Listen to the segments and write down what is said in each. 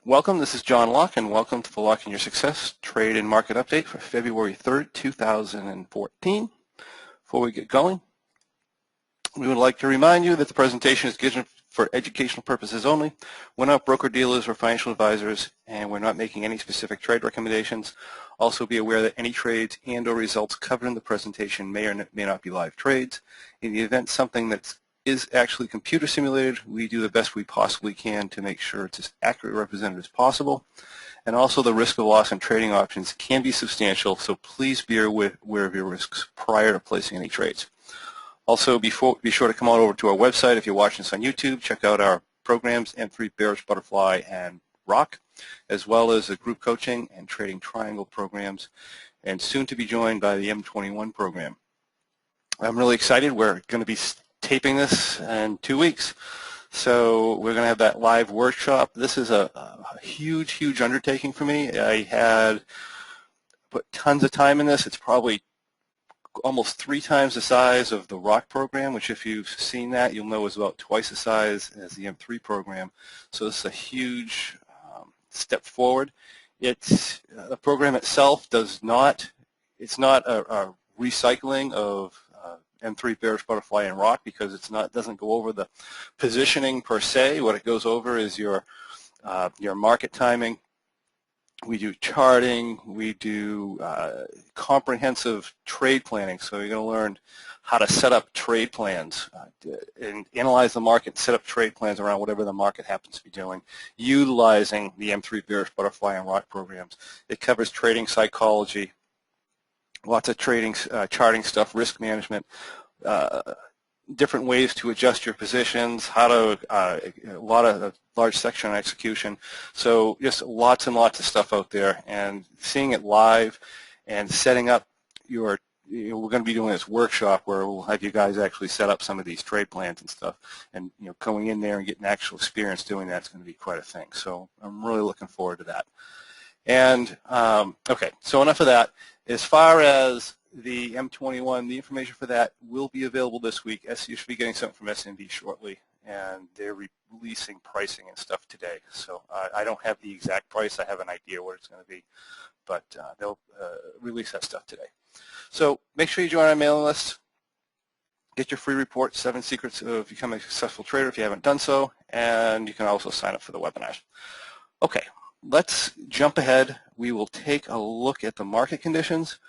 Welcome, this is John Locke, and welcome to the Locke in Your Success Trade and Market Update for February 3rd, 2014. Before we get going, we would like to remind you that the presentation is given for educational purposes only. We're not broker-dealers or financial advisors, and we're not making any specific trade recommendations. Also be aware that any trades and or results covered in the presentation may or may not be live trades. In the event something that is actually computer simulated, we do the best we possibly can to make sure it's as accurately represented as possible. And also the risk of loss in trading options can be substantial, so please be aware of your risks prior to placing any trades. Also, be sure to come on over to our website. If you're watching this on YouTube, check out our programs, M3 Bearish Butterfly and ROCK, as well as the group coaching and trading triangle programs, and soon to be joined by the M21 program. I'm really excited. We're going to be taping this in 2 weeks, so we're going to have that live workshop. This is a huge undertaking for me. I had put tons of time in this. It's probably almost 3 times the size of the ROCK program, which if you've seen that, you'll know is about twice the size as the M3 program. So this is a huge step forward. It's the program itself does not, it's not a recycling of M3 Bearish Butterfly and ROCK, because it's not, doesn't go over the positioning per se. What it goes over is your market timing. We do charting. We do comprehensive trade planning. So you're going to learn how to set up trade plans and analyze the market, set up trade plans around whatever the market happens to be doing, utilizing the M3 Bearish Butterfly and ROCK programs. It covers trading psychology, lots of trading, charting stuff, risk management, different ways to adjust your positions, how to, a lot of large section on execution. So just lots and lots of stuff out there, and seeing it live and setting up your, we're going to be doing this workshop where we'll have you guys actually set up some of these trade plans and stuff, and going in there and getting actual experience doing that's going to be quite a thing. So I'm really looking forward to that. And okay, so enough of that. As far as the M21, the information for that will be available this week. You should be getting something from SNB shortly, and they're releasing pricing and stuff today. So I don't have the exact price. I have an idea what it's going to be, but they'll release that stuff today. So make sure you join our mailing list. Get your free report, 7 Secrets of Becoming a Successful Trader, if you haven't done so, and you can also sign up for the webinars. Okay, let's jump ahead. We will take a look at the market conditions.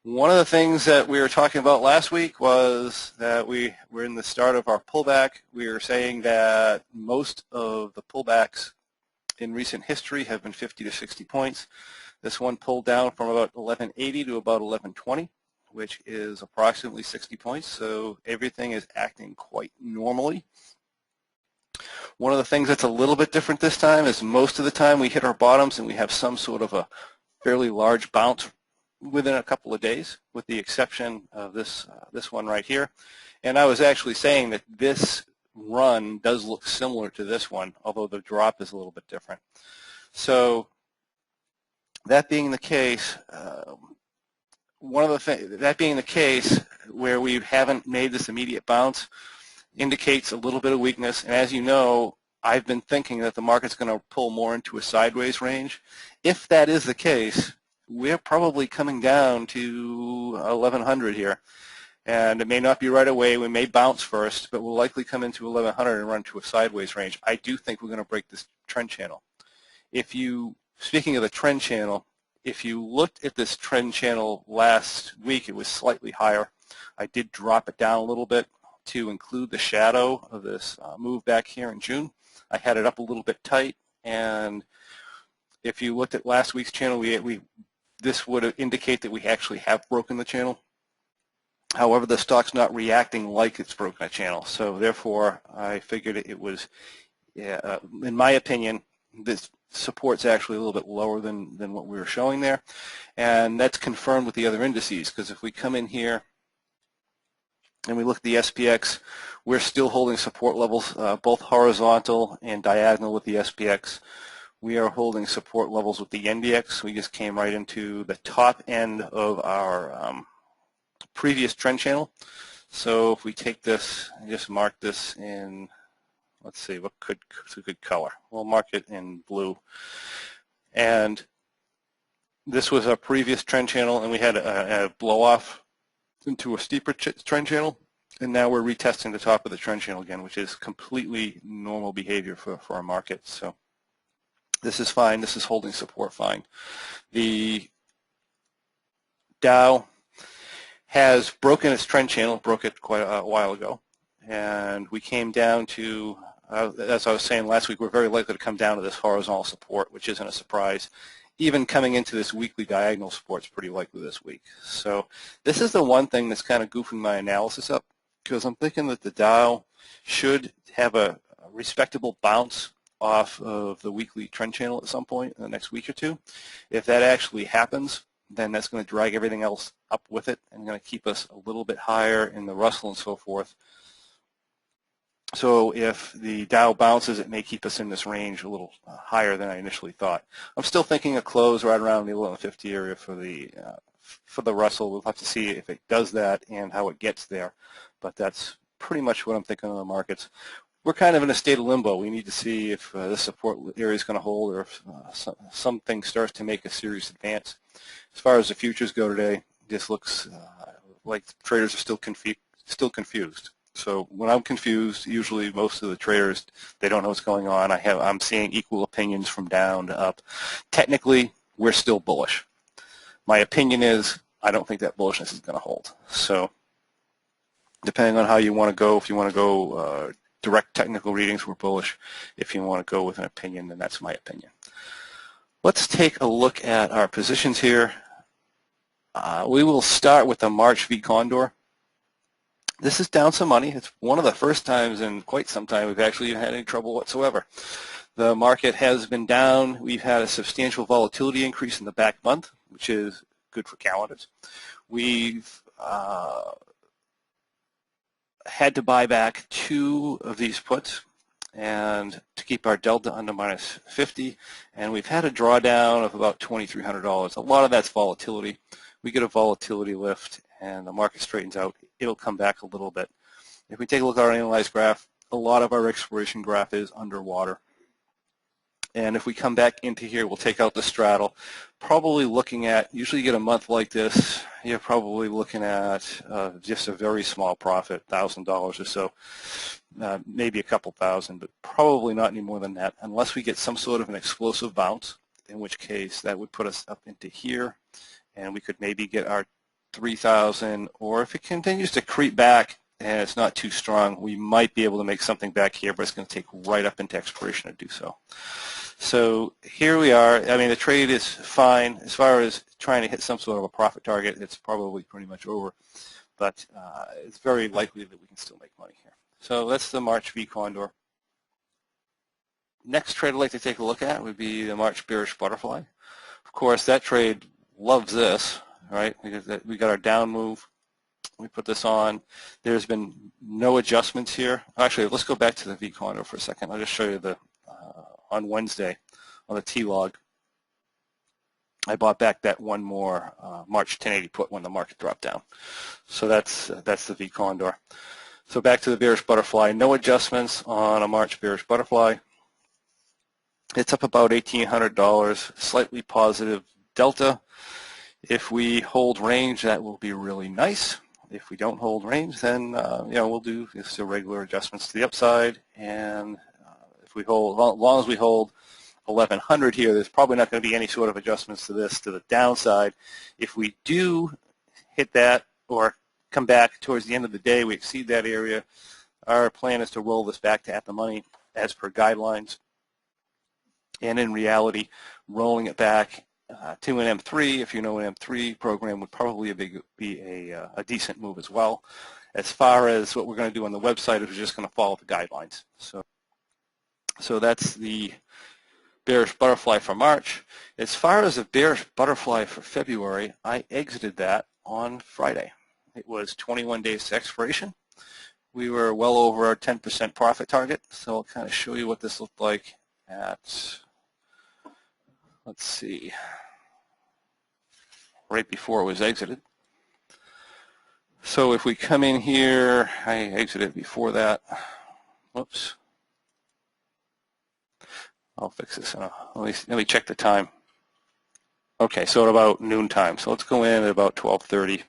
One of the things that we were talking about last week was that we're in the start of our pullback. We were saying that most of the pullbacks in recent history have been 50 to 60 points. This one pulled down from about 1180 to about 1120, which is approximately 60 points. So everything is acting quite normally. One of the things that's a little bit different this time is most of the time we hit our bottoms and we have some sort of a fairly large bounce within a couple of days, with the exception of this one right here. And I was actually saying that this run does look similar to this one, although the drop is a little bit different. So that being the case, that being the case where we haven't made this immediate bounce indicates a little bit of weakness. And as you know, I've been thinking that the market's going to pull more into a sideways range. If that is the case, we're probably coming down to 1100 here, and it may not be right away. We may bounce first, but we'll likely come into 1100 and run to a sideways range. I do think we're going to break this trend channel. Speaking of the trend channel, if you looked at this trend channel last week, it was slightly higher. I did drop it down a little bit to include the shadow of this move back here in June. I had it up a little bit tight, and if you looked at last week's channel, this would indicate that we actually have broken the channel. However, the stock's not reacting like it's broken a channel, so therefore I figured it was, in my opinion, this support's actually a little bit lower than what we were showing there, and that's confirmed with the other indices, because if we come in here and we look at the SPX, we're still holding support levels both horizontal and diagonal with the SPX. We are holding support levels with the NDX. We just came right into the top end of our previous trend channel. So if we take this and just mark this in let's see, what's a good color? We'll mark it in blue. And this was our previous trend channel, and we had a blow off into a steeper trend channel, and now we're retesting the top of the trend channel again, which is completely normal behavior for our market. So this is fine. This is holding support fine. The Dow has broken its trend channel, broke it quite a while ago, and we came down to, as I was saying last week, we're very likely to come down to this horizontal support, which isn't a surprise. Even coming into this weekly diagonal support is pretty likely this week. So this is the one thing that's kind of goofing my analysis up, because I'm thinking that the Dow should have a respectable bounce off of the weekly trend channel at some point in the next week or two. If that actually happens, then that's going to drag everything else up with it and going to keep us a little bit higher in the Russell and so forth. So if the Dow bounces, it may keep us in this range a little higher than I initially thought. I'm still thinking a close right around the 1150 area for the Russell. We'll have to see if it does that and how it gets there, but that's pretty much what I'm thinking of the markets. We're kind of in a state of limbo. We need to see if this support area is going to hold, or if something starts to make a serious advance. As far as the futures go today, this looks like traders are still confused. So when I'm confused, usually most of the traders, they don't know what's going on. I'm seeing equal opinions from down to up. Technically, we're still bullish. My opinion is I don't think that bullishness is going to hold. So depending on how you want to go, if you want to go direct technical readings, we're bullish. If you want to go with an opinion, then that's my opinion. Let's take a look at our positions here. We will start with the March V Condor. This is down some money. It's one of the first times in quite some time we've actually had any trouble whatsoever. The market has been down. We've had a substantial volatility increase in the back month, which is good for calendars. We've had to buy back 2 of these puts and to keep our delta under minus 50, and we've had a drawdown of about $2,300. A lot of that's volatility. We get a volatility lift and the market straightens out. It'll come back a little bit. If we take a look at our analyzed graph, a lot of our expiration graph is underwater. And if we come back into here, we'll take out the straddle. Probably looking at, usually you get a month like this, you're probably looking at just a very small profit, $1,000 or so, maybe a couple thousand, but probably not any more than that, unless we get some sort of an explosive bounce, in which case that would put us up into here, and we could maybe get our 3,000, or if it continues to creep back and it's not too strong, we might be able to make something back here, but it's going to take right up into expiration to do so. So here we are. I mean, the trade is fine. As far as trying to hit some sort of a profit target, it's probably pretty much over, but it's very likely that we can still make money here. So that's the March V Condor. Next trade I'd like to take a look at would be the March Bearish Butterfly. Of course, that trade loves this, right? We got our down move. We put this on. There's been no adjustments here. Actually, let's go back to the V Condor for a second. I'll just show you the on Wednesday on the T-log. I bought back that one more March 1080 put when the market dropped down. So that's the V Condor. So back to the Bearish Butterfly. No adjustments on a March Bearish Butterfly. It's up about $1,800, slightly positive delta. If we hold range, that will be really nice. If we don't hold range, then we'll do just regular adjustments to the upside. And if we hold, as long as we hold 1,100 here, there's probably not going to be any sort of adjustments to this to the downside. If we do hit that or come back towards the end of the day, we exceed that area, our plan is to roll this back to at the money as per guidelines. And in reality, rolling it back to an M3, if you know an M3 program, would probably be a decent move as well. As far as what we're going to do on the website, we're just going to follow the guidelines. So that's the Bearish Butterfly for March. As far as the Bearish Butterfly for February, I exited that on Friday. It was 21 days to expiration. We were well over our 10% profit target, so I'll kind of show you what this looked like at, let's see, right before it was exited. So if we come in here, I exited before that. Whoops. I'll fix this. Let me check the time. Okay, so at about noon time. So let's go in at about 12:30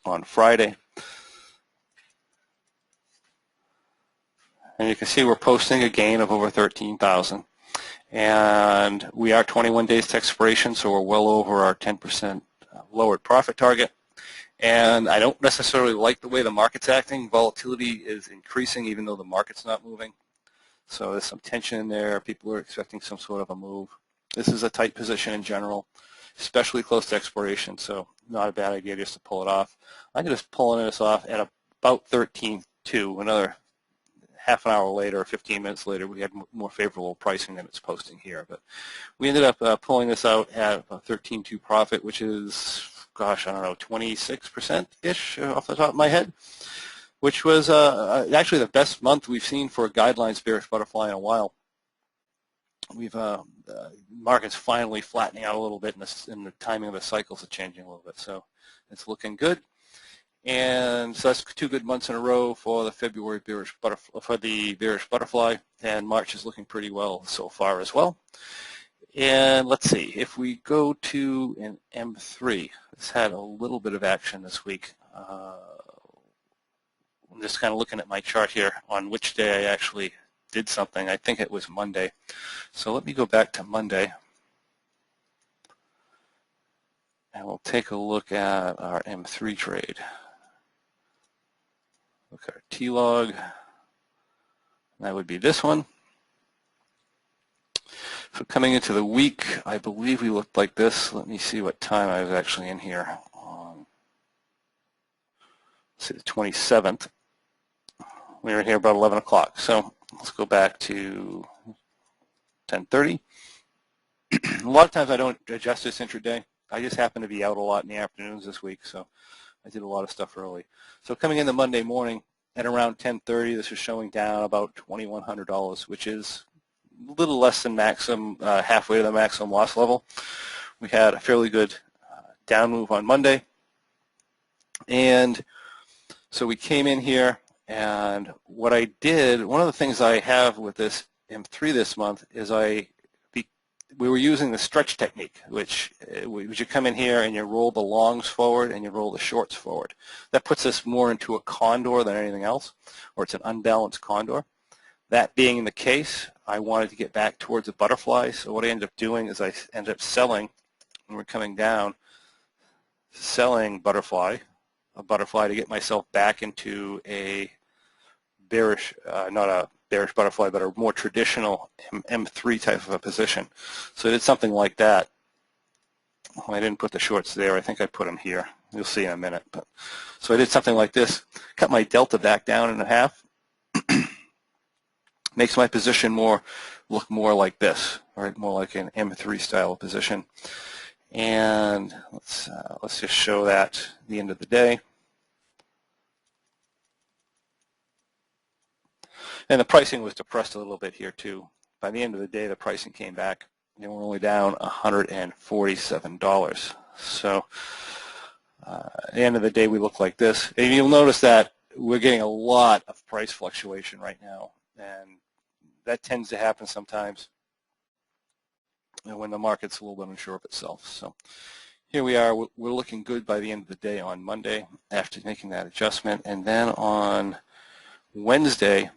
on Friday. And you can see we're posting a gain of over 13,000. And we are 21 days to expiration, so we're well over our 10% lowered profit target. And I don't necessarily like the way the market's acting. Volatility is increasing even though the market's not moving. So there's some tension in there. People are expecting some sort of a move. This is a tight position in general, especially close to expiration, so not a bad idea just to pull it off. I'm just pulling this off at about 13.2. Another half an hour later, 15 minutes later, we had more favorable pricing than it's posting here. But we ended up pulling this out at a 13.2 profit, which is, gosh, I don't know, 26%-ish off the top of my head, which was actually the best month we've seen for a guidelines bearish butterfly in a while. We've market's finally flattening out a little bit, and the timing of the cycles are changing a little bit, so it's looking good. And so that's 2 good months in a row for the February bearish butterfly, and March is looking pretty well so far as well. And let's see, if we go to an M3, it's had a little bit of action this week. I'm just kind of looking at my chart here on which day I actually did something. I think it was Monday. So let me go back to Monday, and we'll take a look at our M3 trade. Look at our T-log. That would be this one. So coming into the week, I believe we looked like this. Let me see what time I was actually in here. Let's see, the 27th. We were here about 11 o'clock. So let's go back to 10:30. A lot of times I don't adjust this intraday. I just happen to be out a lot in the afternoons this week, so I did a lot of stuff early. So coming into Monday morning at around 10:30, this is showing down about $2,100, which is a little less than maximum, halfway to the maximum loss level. We had a fairly good down move on Monday, and so we came in here, and what I did, one of the things I have with this M3 this month is we were using the stretch technique, which you come in here and you roll the longs forward and you roll the shorts forward. That puts us more into a condor than anything else, or it's an unbalanced condor. That being the case, I wanted to get back towards a butterfly, so what I ended up doing is I ended up selling, when we're coming down, selling a butterfly to get myself back into a bearish, not a bearish butterfly, but a more traditional M3 type of a position. So I did something like that. I didn't put the shorts there. I think I put them here. You'll see in a minute. So I did something like this. Cut my delta back down in half. Makes my position look more like this, right? More like an M3 style position. And let's just show that at the end of the day. And the pricing was depressed a little bit here too. By the end of the day, the pricing came back, and we're only down $147. So at the end of the day, we look like this. And you'll notice that we're getting a lot of price fluctuation right now, and that tends to happen sometimes when the market's a little bit unsure of itself. So here we are. We're looking good by the end of the day on Monday after making that adjustment. And then on Wednesday,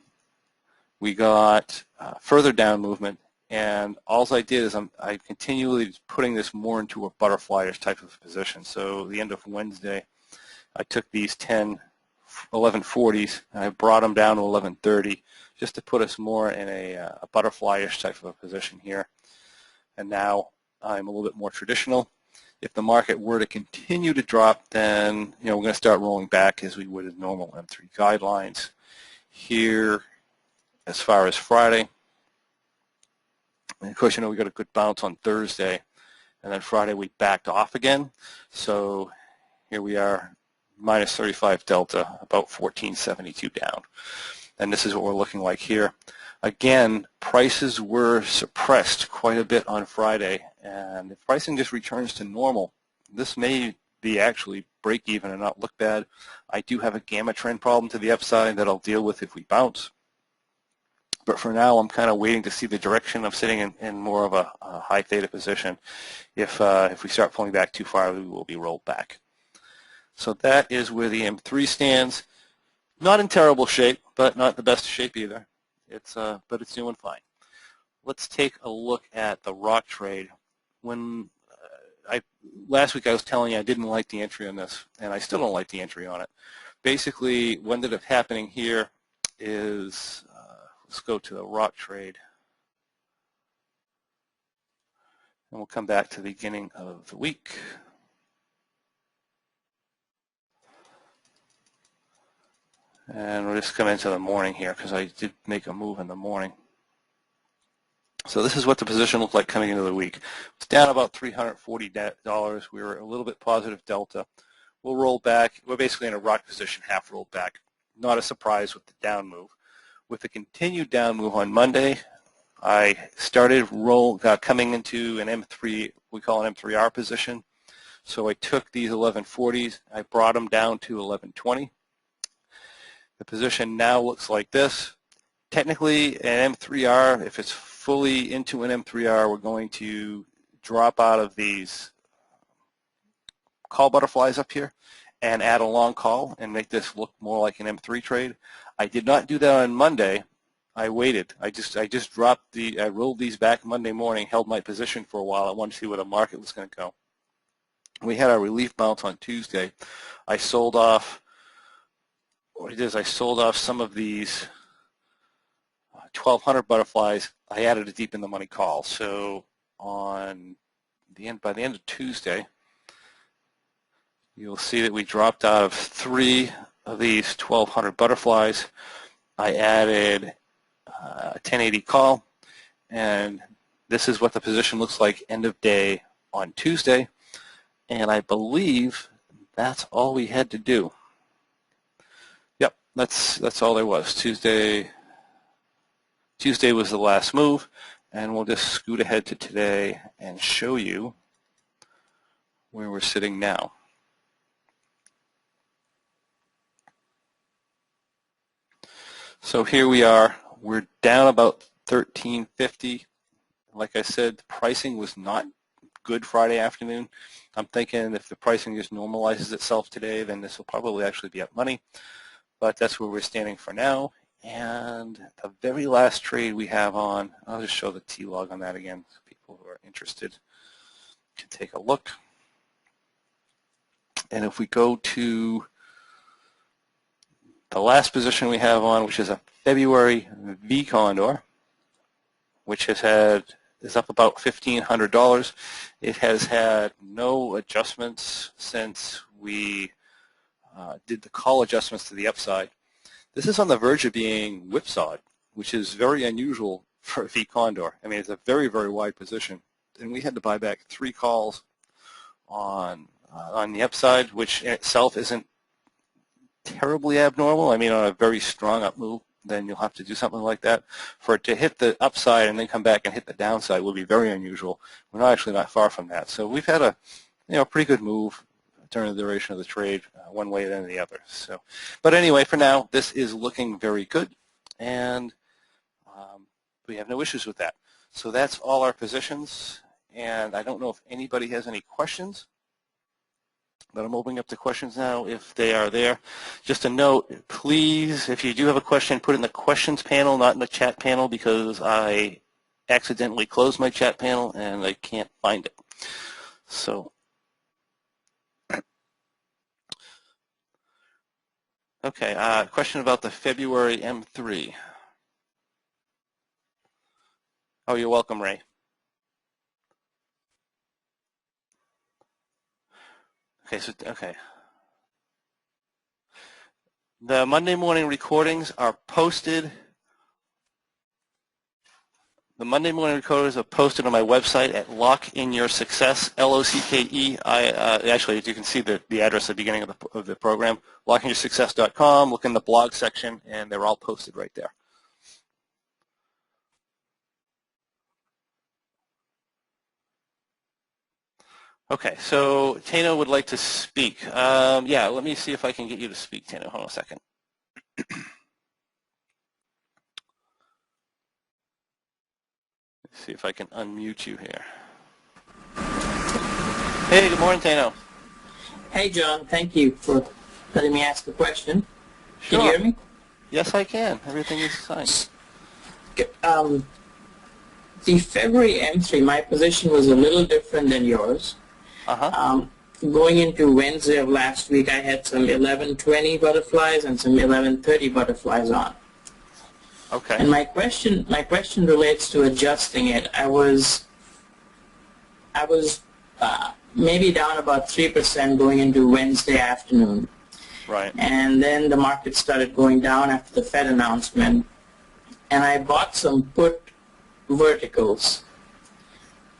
we got further down movement, and all I did is I continually putting this more into a butterfly-ish type of position. So the end of Wednesday, I took these 1140s and I brought them down to 1130 just to put us more in a butterfly-ish type of a position here. And now I'm a little bit more traditional. If the market were to continue to drop, then we're going to start rolling back as we would in normal M3 guidelines. Here, as far as Friday, and of course, we got a good bounce on Thursday, and then Friday we backed off again. So here we are, minus 35 delta, about 1472 down. And this is what we're looking like here. Again, prices were suppressed quite a bit on Friday, and if pricing just returns to normal, this may be actually break even and not look bad. I do have a gamma trend problem to the upside that I'll deal with if we bounce. But for now, I'm kind of waiting to see the direction. I'm sitting in more of a high theta position. If we start pulling back too far, we will be rolled back. So that is where the M3 stands. Not in terrible shape, but not the best shape either. But it's doing fine. Let's take a look at the ROCK trade. When last week I was telling you I didn't like the entry on this, and I still don't like the entry on it. Basically, what ended up happening here is, let's go to the ROCK trade, and we'll come back to the beginning of the week. And we'll just come into the morning here because I did make a move in the morning. So this is what the position looked like coming into the week. It's down about $340. We were a little bit positive delta. We'll roll back. We're basically in a ROCK position, half rolled back. Not a surprise with the down move. With the continued down move on Monday, I started coming into an M3, we call an M3R position. So I took these 1140s. I brought them down to 1120. The position now looks like this. Technically, an M3R, if it's fully into an M3R, we're going to drop out of these call butterflies up here and add a long call and make this look more like an M3 trade. I did not do that on Monday. I waited. I just dropped I rolled these back Monday morning, held my position for a while. I wanted to see where the market was going to go. We had our relief bounce on Tuesday. I sold off. What it is, I sold off some of these 1,200 butterflies. I added a deep in the money call. So by the end of Tuesday, you'll see that we dropped out of 3 of these 1,200 butterflies. I added a 1080 call, and this is what the position looks like end of day on Tuesday. And I believe that's all we had to do. Yep, that's all there was. Tuesday was the last move, and we'll just scoot ahead to today and show you where we're sitting now. So here we are. We're down about $13.50. Like I said, the pricing was not good Friday afternoon. I'm thinking if the pricing just normalizes itself today, then this will probably actually be up money. But that's where we're standing for now. And the very last trade we have on, I'll just show the T-log on that again so people who are interested can take a look. And if we go to the last position we have on, which is a February V Condor, which is up about $1,500. It has had no adjustments since we did the call adjustments to the upside. This is on the verge of being whipsawed, which is very unusual for a V Condor. I mean, it's a very, very wide position, and we had to buy back 3 calls on the upside, which in itself isn't terribly abnormal. I mean, on a very strong up move, then you'll have to do something like that. For it to hit the upside and then come back and hit the downside would be very unusual. We're actually not far from that. So we've had a pretty good move during the duration of the trade, one way than the other. So, but anyway, for now, this is looking very good, and we have no issues with that. So that's all our positions, and I don't know if anybody has any questions, but I'm opening up to questions now if they are there. Just a note, please, if you do have a question, put it in the questions panel, not in the chat panel, because I accidentally closed my chat panel and I can't find it. So, okay, question about the February M3. Oh, you're welcome, Ray. Okay. The Monday morning recordings are posted. The Monday morning recordings are posted on my website at Locke in Your Success, L-O-C-K-E. Actually, you can see the address at the beginning of the program, lockeinyoursuccess.com. Look in the blog section, and they're all posted right there. Okay, so Tano would like to speak. Yeah, let me see if I can get you to speak, Tano. Hold on a second. See if I can unmute you here. Hey, good morning, Tano. Hey, John. Thank you for letting me ask a question. Sure. Can you hear me? Yes, I can. Everything is fine. The February M3, my position was a little different than yours. Going into Wednesday of last week, I had some 1120 butterflies and some 1130 butterflies on. Okay. And my question relates to adjusting it. I was maybe down about 3% going into Wednesday afternoon. Right. And then the market started going down after the Fed announcement. And I bought some put verticals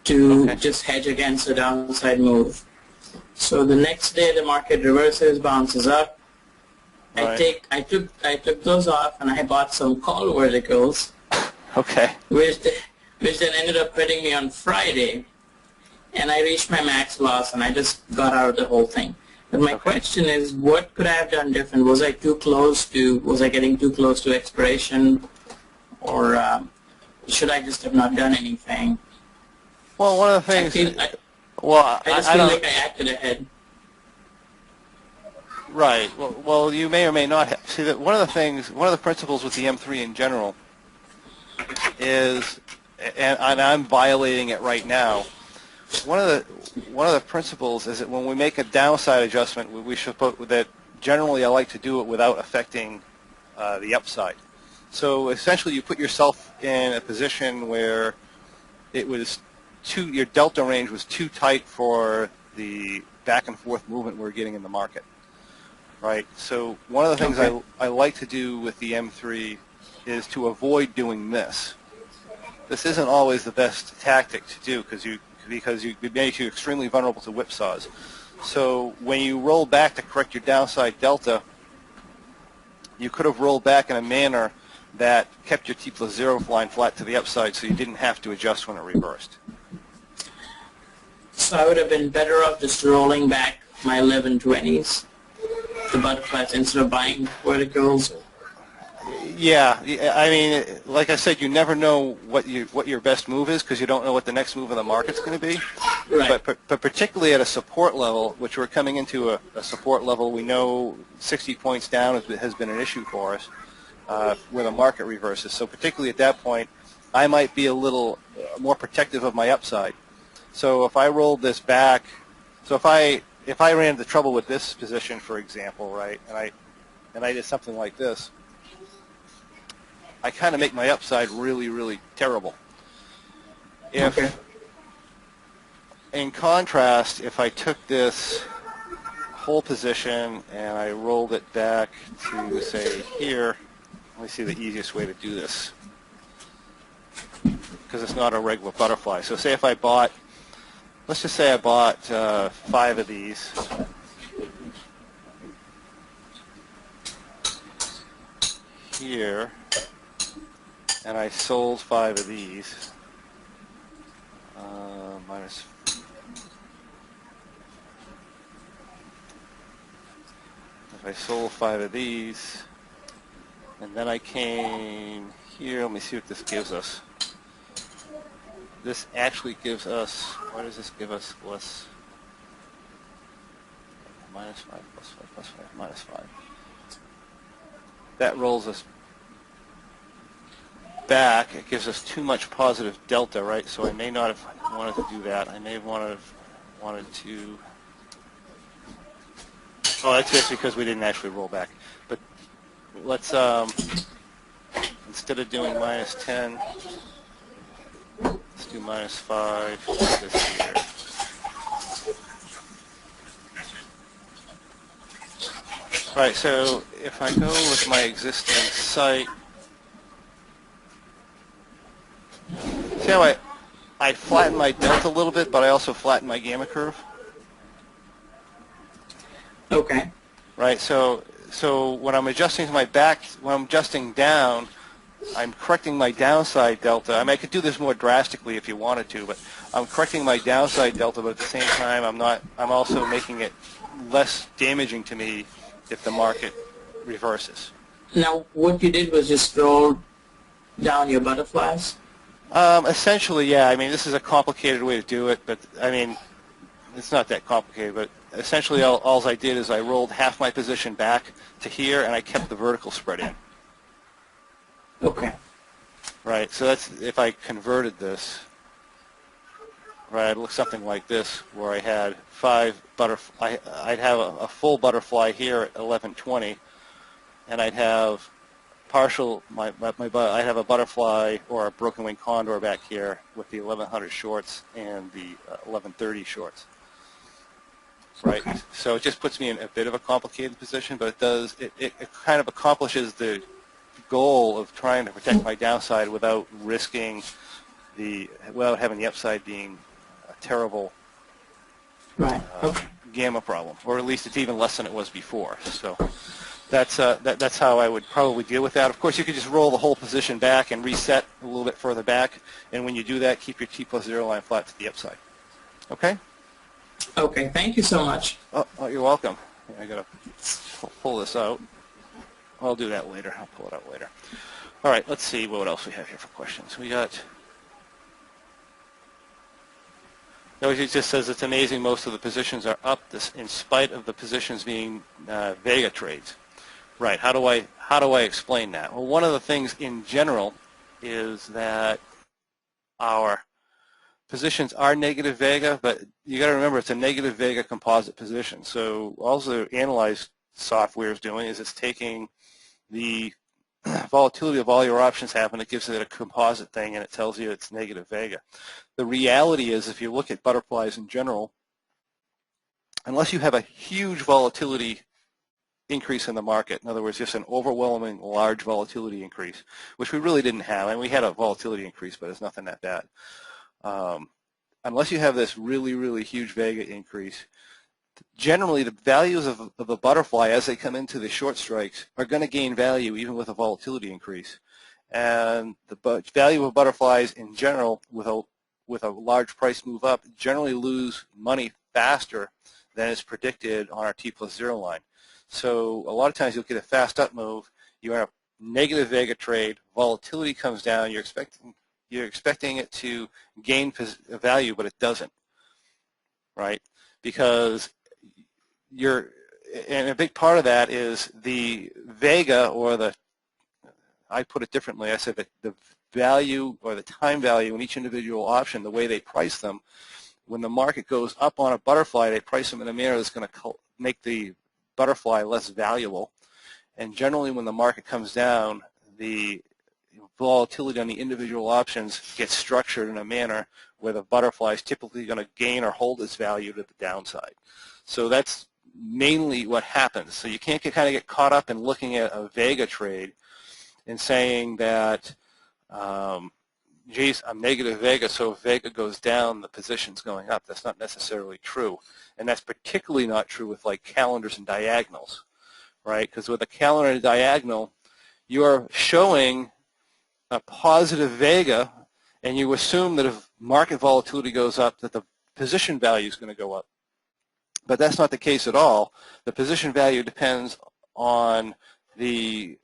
to just hedge against a downside move. So the next day the market reverses, bounces up. Right. I took those off and I bought some call verticals. Okay. Which then ended up hitting me on Friday. And I reached my max loss and I just got out of the whole thing. But my question is, what could I have done different? Was I getting too close to expiration? Or should I just have not done anything? Well, one of the things... I just feel like I acted ahead. Right. Well, you may or may not have. See, that one of the principles with the M3 in general is, and I'm violating it right now, one of the principles is that when we make a downside adjustment, we should put that generally I like to do it without affecting the upside. So essentially you put yourself in a position where it was your delta range was too tight for the back and forth movement we're getting in the market. Right. So one of the things I like to do with the M3 is to avoid doing this. This isn't always the best tactic to do because it makes you extremely vulnerable to whipsaws. So when you roll back to correct your downside delta, you could have rolled back in a manner that kept your T+0 line flat to the upside, so you didn't have to adjust when it reversed. So I would have been better off just rolling back my 1120s, the butterflies, instead of buying verticals. Yeah, I mean, like I said, you never know what your best move is because you don't know what the next move in the market's going to be. Right. But particularly at a support level, which we're coming into a support level, we know 60 points down has been an issue for us where the market reverses. So particularly at that point, I might be a little more protective of my upside. So if I rolled this back, so if I ran into trouble with this position, for example, right, and I did something like this, I kind of make my upside really, really terrible. In contrast, if I took this whole position and I rolled it back to, say, here, let me see the easiest way to do this, because it's not a regular butterfly. So say if I bought, let's just say I bought 5 of these. Here. And I sold 5 of these, minus. If I sold 5 of these, and then I came here, let me see what this gives us. This actually gives us, what does this give us? Less, minus 5, plus 5, plus 5, minus 5. That rolls us back. It gives us too much positive delta, right? So I may not have wanted to do that. I may have wanted to. Oh, that's just because we didn't actually roll back. But let's instead of doing minus 10, let's do minus 5. This here. All right. So if I go with my existing site. See how I flatten my delta a little bit, but I also flatten my gamma curve? Okay. Right, so when I'm adjusting to my back, when I'm adjusting down, I'm correcting my downside delta. I mean, I could do this more drastically if you wanted to, but I'm correcting my downside delta, but at the same time, I'm also making it less damaging to me if the market reverses. Now, what you did was just roll down your butterflies? Essentially, yeah. I mean, this is a complicated way to do it, but I mean, it's not that complicated. But essentially, all I did is I rolled half my position back to here, and I kept the vertical spread in. Okay. Right. So that's if I converted this. Right. It looks something like this, where I had 5 butterfly. I'd have a full butterfly here at 11:20, and I'd have partial. I'd have a butterfly or a broken wing condor back here with the 1100 shorts and the 1130 shorts. Right. Okay. So it just puts me in a bit of a complicated position, but it does. It kind of accomplishes the goal of trying to protect my downside without risking without having the upside being a terrible Right. Okay. gamma problem, or at least it's even less than it was before. So that's how I would probably deal with that. Of course, you could just roll the whole position back and reset a little bit further back, and when you do that, keep your T+0 line flat to the upside. Okay? Okay. Thank you so much. Oh, you're welcome. I gotta pull this out. I'll do that later. I'll pull it out later. All right, let's see what else we have here for questions. We got. It just says it's amazing most of the positions are up in spite of the positions being Vega trades. Right. How do I explain that? Well, one of the things in general is that our positions are negative Vega, but you got to remember it's a negative Vega composite position. So all the analyze software is doing is it's taking the volatility of all your options happen, it gives it a composite thing, and it tells you it's negative Vega. The reality is, if you look at butterflies in general, unless you have a huge volatility increase in the market, in other words, just an overwhelming large volatility increase, which we really didn't have, and we had a volatility increase, but it's nothing that bad. Unless you have this really, really huge Vega increase, generally the values of a butterfly as they come into the short strikes are going to gain value even with a volatility increase. And the value of butterflies in general with a large price move up generally lose money faster than is predicted on our T+0 line. So a lot of times you'll get a fast up move, you have a negative Vega trade, volatility comes down, you're expecting it to gain value, but it doesn't, right? Because and a big part of that is the Vega, or I put it differently, I said that the value or the time value in each individual option, the way they price them, when the market goes up on a butterfly, they price them in a manner that's going to make the butterfly less valuable. And generally when the market comes down, the volatility on the individual options gets structured in a manner where the butterfly is typically going to gain or hold its value to the downside. So that's mainly what happens. So you can't get caught up in looking at a Vega trade and saying that, geez, I'm negative Vega, so if Vega goes down, the position's going up. That's not necessarily true. And that's particularly not true with like calendars and diagonals, right? Because with a calendar and a diagonal, you're showing a positive Vega, and you assume that if market volatility goes up, that the position value is going to go up. But that's not the case at all. The position value depends on the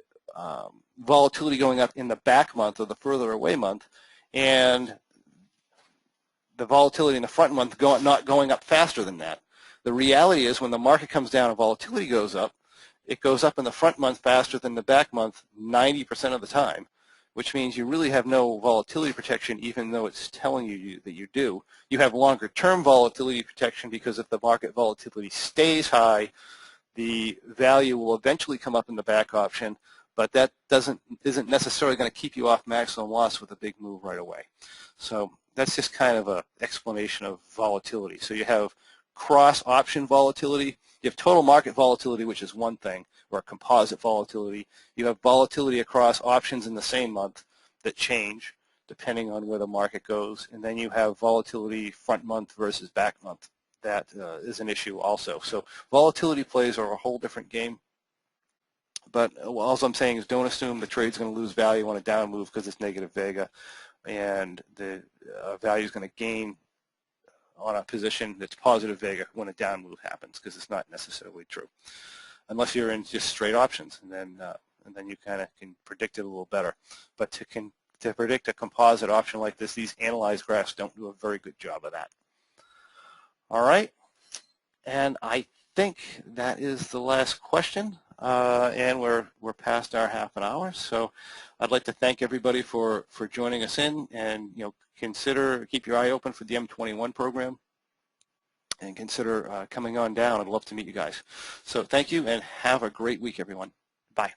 volatility going up in the back month or the further away month, and the volatility in the front month not going up faster than that. The reality is when the market comes down and volatility goes up, it goes up in the front month faster than the back month 90% of the time, which means you really have no volatility protection even though it's telling you that you do. You have longer term volatility protection because if the market volatility stays high, the value will eventually come up in the back option, but that isn't necessarily going to keep you off maximum loss with a big move right away. So that's just kind of an explanation of volatility. So you have cross option volatility, you have total market volatility, which is one thing, or composite volatility. You have volatility across options in the same month that change depending on where the market goes, and then you have volatility front month versus back month. That is an issue also. So volatility plays are a whole different game, but all I'm saying is don't assume the trade's going to lose value on a down move because it's negative Vega, and the value is going to gain on a position that's positive Vega when a down move happens, because it's not necessarily true, unless you're in just straight options, and then you kind of can predict it a little better. But to to predict a composite option like this. These analyzed graphs don't do a very good job of that. All right, and I think that is the last question, and we're past our half an hour. So I'd like to thank everybody for joining us in, and keep your eye open for the M21 program, and consider coming on down. I'd love to meet you guys. So thank you, and have a great week, everyone. Bye.